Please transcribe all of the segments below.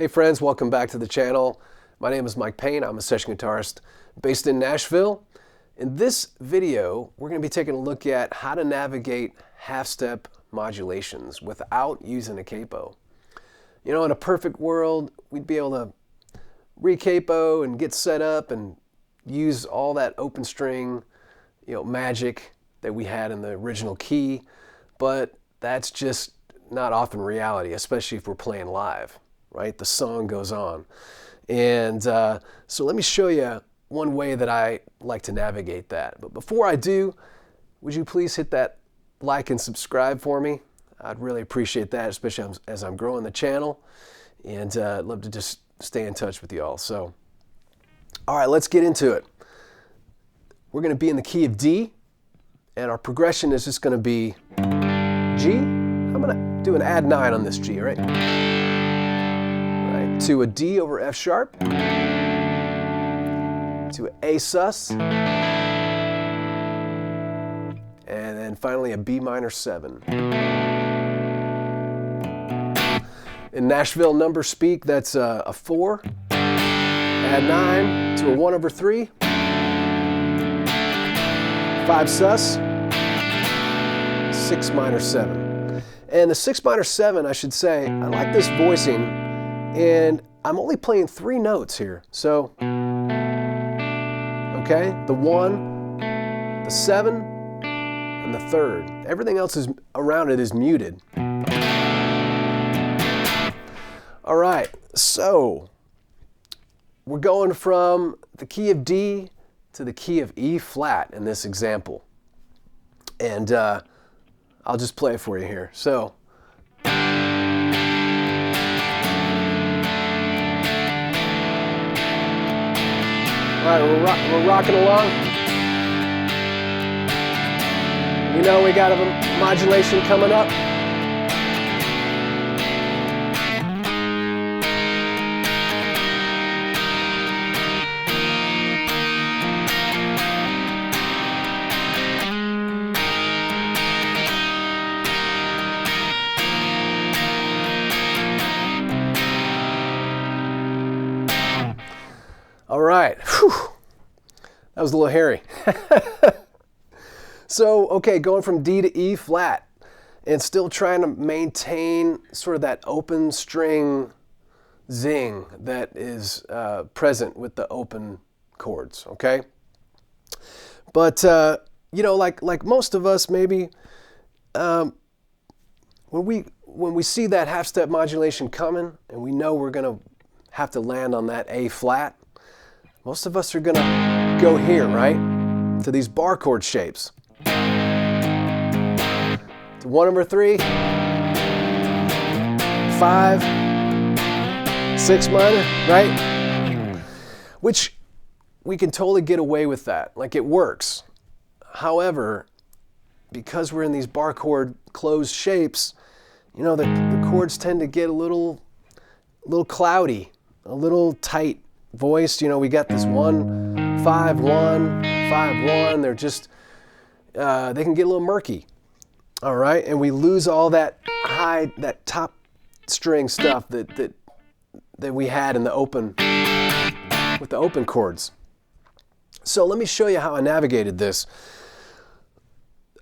Hey friends, welcome back to the channel. My name is Payne. I'm a session guitarist based in Nashville. In this video, we're going to be taking a look at how to navigate half-step modulations without using a capo. You know, in a perfect world, we'd be able to re-capo and get set up and use all that open string, magic that we had in the original key, but that's just not often reality, especially if we're playing live, right? The song goes on. And so let me show you one way that I like to navigate that. But before I do, would you please hit that like and subscribe for me? I'd really appreciate that, especially as I'm growing the channel. And I'd love to just stay in touch with you all. So, all right, let's get into it. We're going to be in the key of D, and our progression is just going to be G. I'm going to do an add 9 on this G, right? Right, to a D over F sharp, to an A sus, and then finally a B minor 7. In Nashville number speak, that's a 4, add 9 to a 1 over 3, 5 sus, 6 minor 7. And the 6 minor 7, I should say, I like this voicing, and I'm only playing 3 notes here. So, okay, the 1, the 7, and the 3rd. Everything else is around it is muted. All right, so we're going from the key of D to the key of E flat in this example. And I'll just play it for you here. So, all right, we're rocking along. You know we got a modulation coming up. All right, whew. That was a little hairy. So, okay, going from D to E flat and still trying to maintain sort of that open string zing that is present with the open chords, okay? But, like most of us maybe, when we see that half-step modulation coming and we know we're going to have to land on that A flat, most of us are going to go here, right? To these bar chord shapes. To 1 over 3, 5, 6 minor, right? Which we can totally get away with that. Like, it works. However, because we're in these bar chord closed shapes, the chords tend to get a little cloudy, a little tight voiced. We got this 1, 5, 1, 5, 1. They're just, they can get a little murky. All right, and we lose all that top string stuff that we had in the open, with the open chords. So let me show you how I navigated this.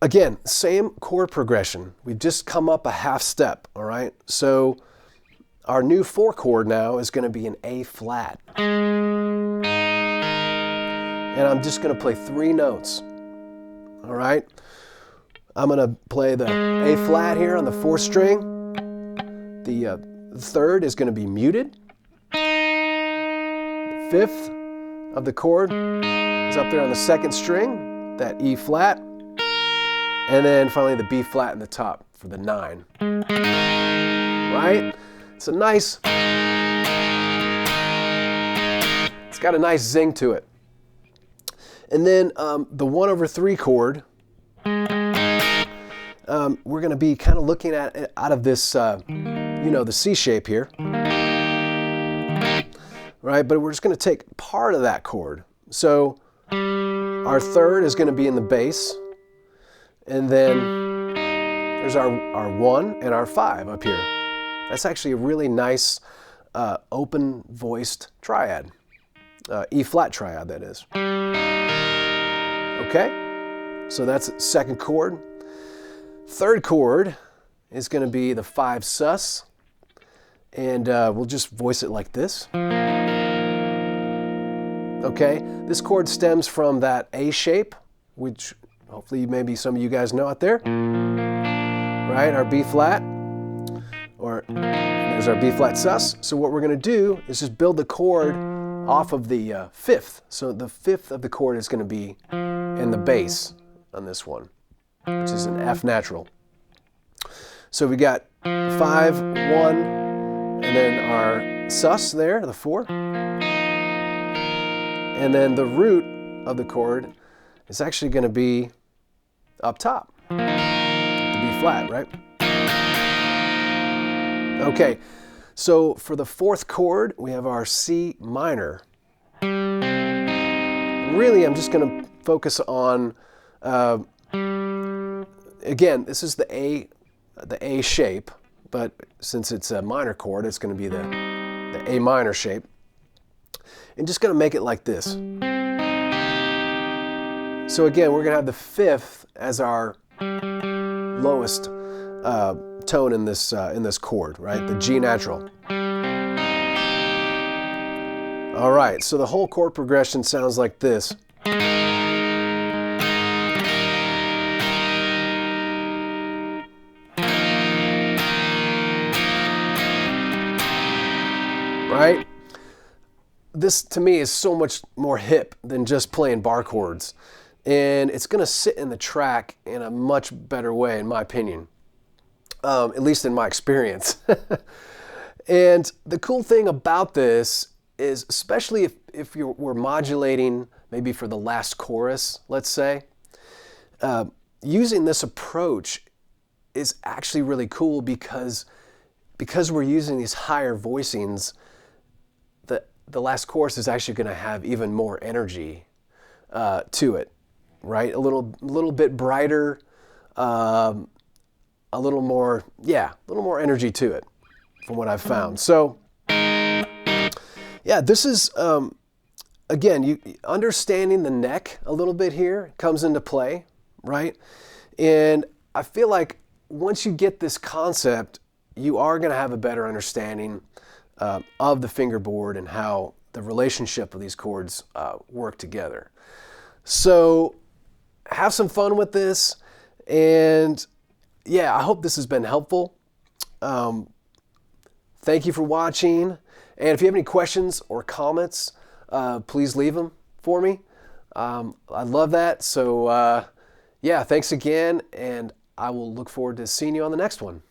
Again, same chord progression. We've just come up a half step, all right? So our new 4 chord now is going to be an A flat. And I'm just going to play 3 notes, all right? I'm going to play the A flat here on the 4th string. The 3rd is going to be muted. The 5th of the chord is up there on the 2nd string, that E flat. And then finally the B flat in the top for the 9. Right? It's a nice, it's got a nice zing to it. And then the 1 over 3 chord, we're going to be kind of looking at it out of this, the C shape here. Right? But we're just going to take part of that chord. So our 3rd is going to be in the bass. And then there's our 1 and our 5 up here. That's actually a really nice open voiced triad, E flat triad that is. Okay, so that's second chord. Third chord is going to be the 5 sus, and we'll just voice it like this. Okay, this chord stems from that A shape, which hopefully maybe some of you guys know out there, right? Our B flat, or there's our B flat sus. So what we're going to do is just build the chord off of the 5th. So the 5th of the chord is going to be in the bass on this one, which is an F natural. So we got 5, 1, and then our sus there, the 4. And then the root of the chord is actually going to be up top, the B flat, right? Okay, so for the 4th chord, we have our C minor. Really, I'm just going to focus on, again, this is the A shape, but since it's a minor chord, it's going to be the A minor shape. And just going to make it like this. So again, we're going to have the 5th as our lowest tone in this chord, right? The G natural. All right, so the whole chord progression sounds like this. Right? This to me is so much more hip than just playing bar chords, and it's going to sit in the track in a much better way, in my opinion, at least in my experience. And the cool thing about this is, especially if we're modulating maybe for the last chorus, let's say, using this approach is actually really cool because we're using these higher voicings. The last chorus is actually going to have even more energy to it, right? A little bit brighter, a little more energy to it, from what I've found. So, yeah, this is again, understanding the neck a little bit here comes into play, right? And I feel like once you get this concept, you are going to have a better understanding of the fingerboard and how the relationship of these chords work together. So have some fun with this, and yeah, I hope this has been helpful. Thank you for watching, and if you have any questions or comments, please leave them for me. I love that. So yeah, thanks again, and I will look forward to seeing you on the next one.